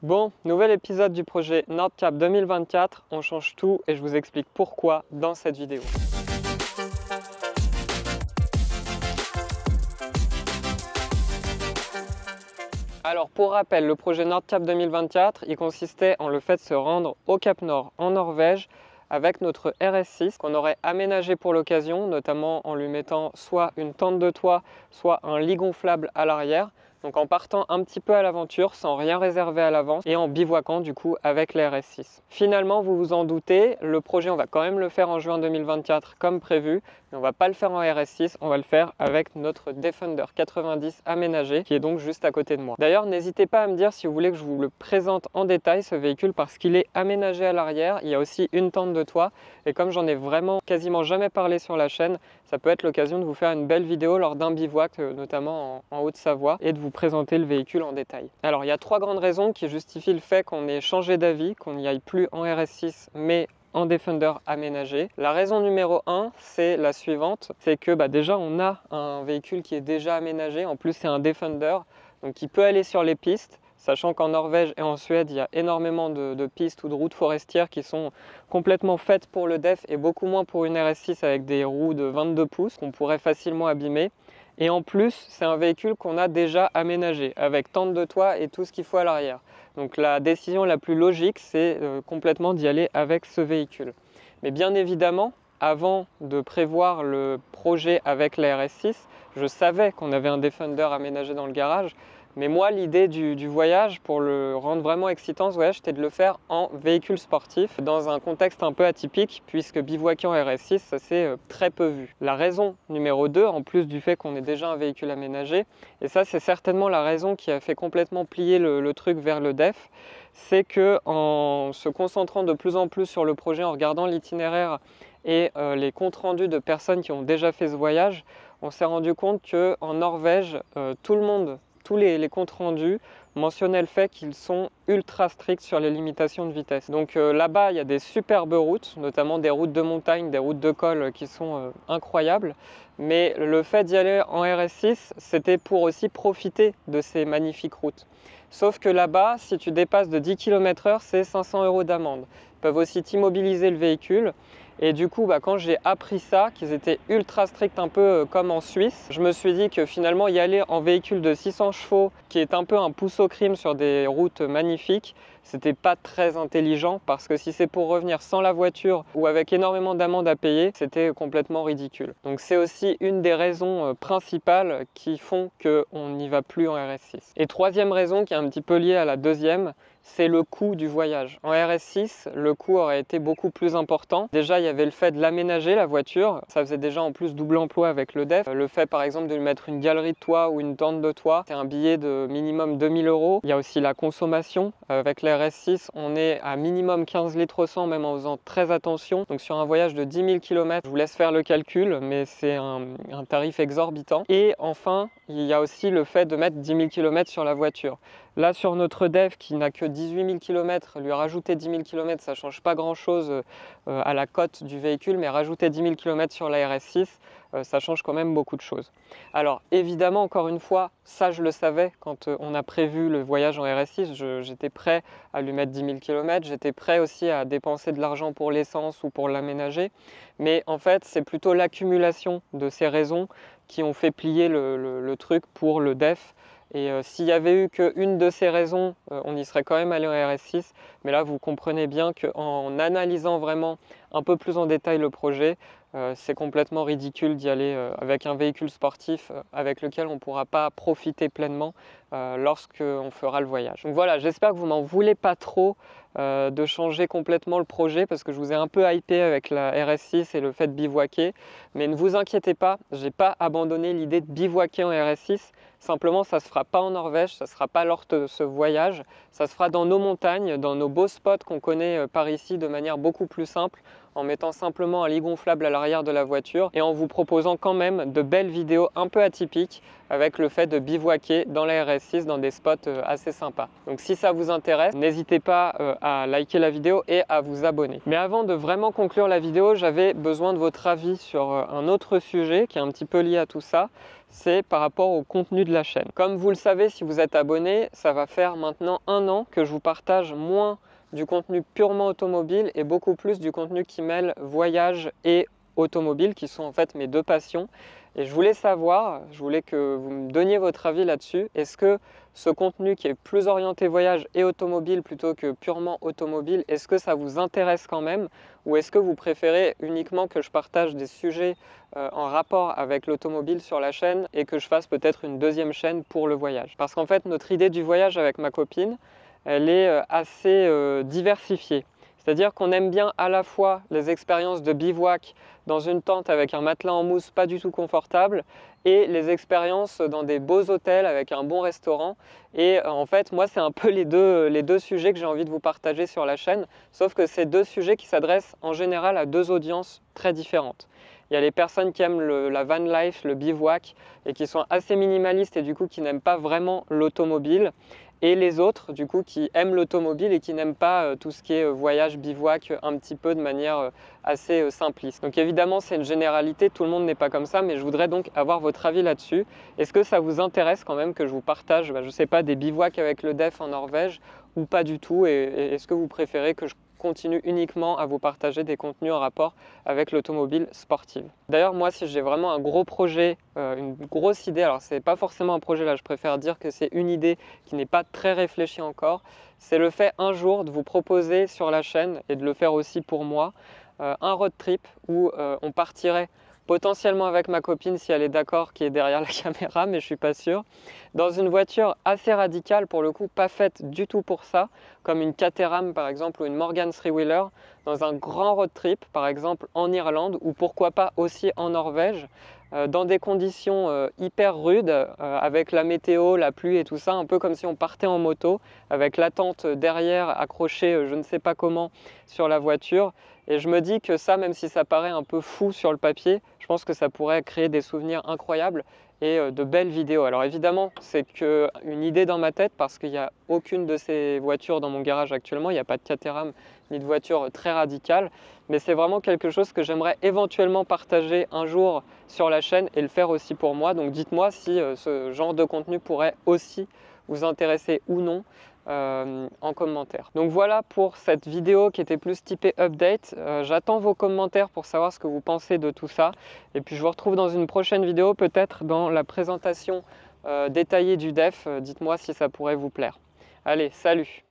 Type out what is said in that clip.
Bon, nouvel épisode du projet Nordcap 2024, on change tout et je vous explique pourquoi dans cette vidéo. Alors pour rappel, le projet Nordcap 2024, il consistait en le fait de se rendre au Cap Nord en Norvège avec notre RS6 qu'on aurait aménagé pour l'occasion, notamment en lui mettant soit une tente de toit, soit un lit gonflable à l'arrière. Donc en partant un petit peu à l'aventure sans rien réserver à l'avance et en bivouaquant du coup avec la RS6. Finalement, vous vous en doutez, le projet on va quand même le faire en juin 2024 comme prévu, mais on va pas le faire en RS6, on va le faire avec notre Defender 90 aménagé qui est donc juste à côté de moi. D'ailleurs, n'hésitez pas à me dire si vous voulez que je vous le présente en détail ce véhicule parce qu'il est aménagé à l'arrière, il y a aussi une tente de toit et comme j'en ai vraiment quasiment jamais parlé sur la chaîne, ça peut être l'occasion de vous faire une belle vidéo lors d'un bivouac, notamment en Haute-Savoie, et de vous présenter le véhicule en détail. Alors il y a trois grandes raisons qui justifient le fait qu'on ait changé d'avis, qu'on n'y aille plus en RS6 mais en Defender aménagé. La raison numéro 1, c'est la suivante, c'est que déjà on a un véhicule qui est déjà aménagé, en plus c'est un Defender, donc qui peut aller sur les pistes. Sachant qu'en Norvège et en Suède, il y a énormément de pistes ou de routes forestières qui sont complètement faites pour le DEF et beaucoup moins pour une RS6 avec des roues de 22 pouces qu'on pourrait facilement abîmer. Et en plus, c'est un véhicule qu'on a déjà aménagé avec tente de toit et tout ce qu'il faut à l'arrière. Donc la décision la plus logique, c'est complètement d'y aller avec ce véhicule. Mais bien évidemment, avant de prévoir le projet avec la RS6, je savais qu'on avait un Defender aménagé dans le garage. Mais moi, l'idée du voyage, pour le rendre vraiment excitant ce voyage, c'était de le faire en véhicule sportif, dans un contexte un peu atypique, puisque bivouaquer en RS6, ça s'est très peu vu. La raison numéro 2, en plus du fait qu'on ait déjà un véhicule aménagé, et ça c'est certainement la raison qui a fait complètement plier le truc vers le DEF, c'est qu'en se concentrant de plus en plus sur le projet, en regardant l'itinéraire et les comptes rendus de personnes qui ont déjà fait ce voyage, on s'est rendu compte qu'en Norvège, tout le monde, tous les comptes rendus mentionnaient le fait qu'ils sont ultra stricts sur les limitations de vitesse. Donc là-bas, il y a des superbes routes, notamment des routes de montagne, des routes de col qui sont incroyables. Mais le fait d'y aller en RS6, c'était pour aussi profiter de ces magnifiques routes. Sauf que là-bas, si tu dépasses de 10 km/h, c'est 500 € d'amende. Ils peuvent aussi t'immobiliser le véhicule. Et du coup, quand j'ai appris ça, qu'ils étaient ultra stricts, un peu comme en Suisse, je me suis dit que finalement y aller en véhicule de 600 chevaux, qui est un peu un pouce au crime sur des routes magnifiques, c'était pas très intelligent parce que si c'est pour revenir sans la voiture ou avec énormément d'amendes à payer, c'était complètement ridicule. Donc c'est aussi une des raisons principales qui font qu'on n'y va plus en RS6. Et troisième raison qui est un petit peu liée à la deuxième, c'est le coût du voyage. En RS6, le coût aurait été beaucoup plus important. Déjà, il y avait le fait de l'aménager, la voiture. Ça faisait déjà en plus double emploi avec le DEF. Le fait, par exemple, de lui mettre une galerie de toit ou une tente de toit, c'est un billet de minimum 2000 €. Il y a aussi la consommation. Avec la RS6, on est à minimum 15 litres au 100, même en faisant très attention. Donc sur un voyage de 10 000 km, je vous laisse faire le calcul, mais c'est un tarif exorbitant. Et enfin, il y a aussi le fait de mettre 10 000 km sur la voiture. Là, sur notre DEF qui n'a que 18 000 km, lui rajouter 10 000 km, ça ne change pas grand-chose à la cote du véhicule, mais rajouter 10 000 km sur la RS6, ça change quand même beaucoup de choses. Alors évidemment, encore une fois, ça je le savais quand on a prévu le voyage en RS6, j'étais prêt à lui mettre 10 000 km, j'étais prêt aussi à dépenser de l'argent pour l'essence ou pour l'aménager, mais en fait c'est plutôt l'accumulation de ces raisons qui ont fait plier le truc pour le DEF. Et s'il y avait eu qu'une de ces raisons, on y serait quand même allé en RS6. Mais là, vous comprenez bien qu'en analysant vraiment un peu plus en détail le projet, c'est complètement ridicule d'y aller avec un véhicule sportif avec lequel on ne pourra pas profiter pleinement lorsqu'on fera le voyage. Donc voilà, j'espère que vous m'en voulez pas trop de changer complètement le projet parce que je vous ai un peu hypé avec la RS6 et le fait de bivouaquer. Mais ne vous inquiétez pas, je n'ai pas abandonné l'idée de bivouaquer en RS6. Simplement, ça ne se fera pas en Norvège, ça ne sera pas lors de ce voyage. Ça se fera dans nos montagnes, dans nos beaux spots qu'on connaît par ici de manière beaucoup plus simple, en mettant simplement un lit gonflable à l'arrière de la voiture et en vous proposant quand même de belles vidéos un peu atypiques avec le fait de bivouaquer dans la RS6 dans des spots assez sympas. Donc si ça vous intéresse, n'hésitez pas à liker la vidéo et à vous abonner. Mais avant de vraiment conclure la vidéo, j'avais besoin de votre avis sur un autre sujet qui est un petit peu lié à tout ça. C'est par rapport au contenu de la chaîne. Comme vous le savez, si vous êtes abonné, ça va faire maintenant 1 an que je vous partage moins du contenu purement automobile et beaucoup plus du contenu qui mêle voyage et automobile, qui sont en fait mes deux passions. Et je voulais que vous me donniez votre avis là-dessus. Est-ce que ce contenu qui est plus orienté voyage et automobile plutôt que purement automobile, est-ce que ça vous intéresse quand même? Ou est-ce que vous préférez uniquement que je partage des sujets en rapport avec l'automobile sur la chaîne et que je fasse peut-être une deuxième chaîne pour le voyage? Parce qu'en fait, notre idée du voyage avec ma copine, elle est assez diversifiée. C'est-à-dire qu'on aime bien à la fois les expériences de bivouac dans une tente avec un matelas en mousse pas du tout confortable et les expériences dans des beaux hôtels avec un bon restaurant. Et en fait, moi, c'est un peu les deux sujets que j'ai envie de vous partager sur la chaîne, sauf que c'est deux sujets qui s'adressent en général à deux audiences très différentes. Il y a les personnes qui aiment la van life, le bivouac et qui sont assez minimalistes et du coup qui n'aiment pas vraiment l'automobile. Et les autres, du coup, qui aiment l'automobile et qui n'aiment pas tout ce qui est voyage, bivouac, un petit peu de manière assez simpliste. Donc évidemment, c'est une généralité, tout le monde n'est pas comme ça, mais je voudrais donc avoir votre avis là-dessus. Est-ce que ça vous intéresse quand même que je vous partage, je ne sais pas, des bivouacs avec le DEF en Norvège ou pas du tout? Et est-ce que vous préférez que je continue uniquement à vous partager des contenus en rapport avec l'automobile sportive? D'ailleurs, moi, si j'ai vraiment un gros projet, une grosse idée, alors c'est pas forcément un projet là, je préfère dire que c'est une idée qui n'est pas très réfléchie encore, c'est le fait un jour de vous proposer sur la chaîne et de le faire aussi pour moi, un road trip où on partirait potentiellement avec ma copine si elle est d'accord, qui est derrière la caméra, mais je suis pas sûr, dans une voiture assez radicale, pour le coup pas faite du tout pour ça, comme une Caterham par exemple ou une Morgan Three-Wheeler, dans un grand road trip par exemple en Irlande ou pourquoi pas aussi en Norvège, dans des conditions hyper rudes, avec la météo, la pluie et tout ça, un peu comme si on partait en moto, avec la tente derrière accrochée je ne sais pas comment sur la voiture. Et je me dis que ça, même si ça paraît un peu fou sur le papier, je pense que ça pourrait créer des souvenirs incroyables et de belles vidéos. Alors évidemment, c'est qu'une idée dans ma tête parce qu'il n'y a aucune de ces voitures dans mon garage actuellement, il n'y a pas de Caterham ni de voiture très radicale, mais c'est vraiment quelque chose que j'aimerais éventuellement partager un jour sur la chaîne et le faire aussi pour moi. Donc dites-moi si ce genre de contenu pourrait aussi vous intéresser ou non en commentaire. Donc voilà pour cette vidéo qui était plus typée update. J'attends vos commentaires pour savoir ce que vous pensez de tout ça. Et puis je vous retrouve dans une prochaine vidéo, peut-être dans la présentation détaillée du DEF. Dites-moi si ça pourrait vous plaire. Allez, salut!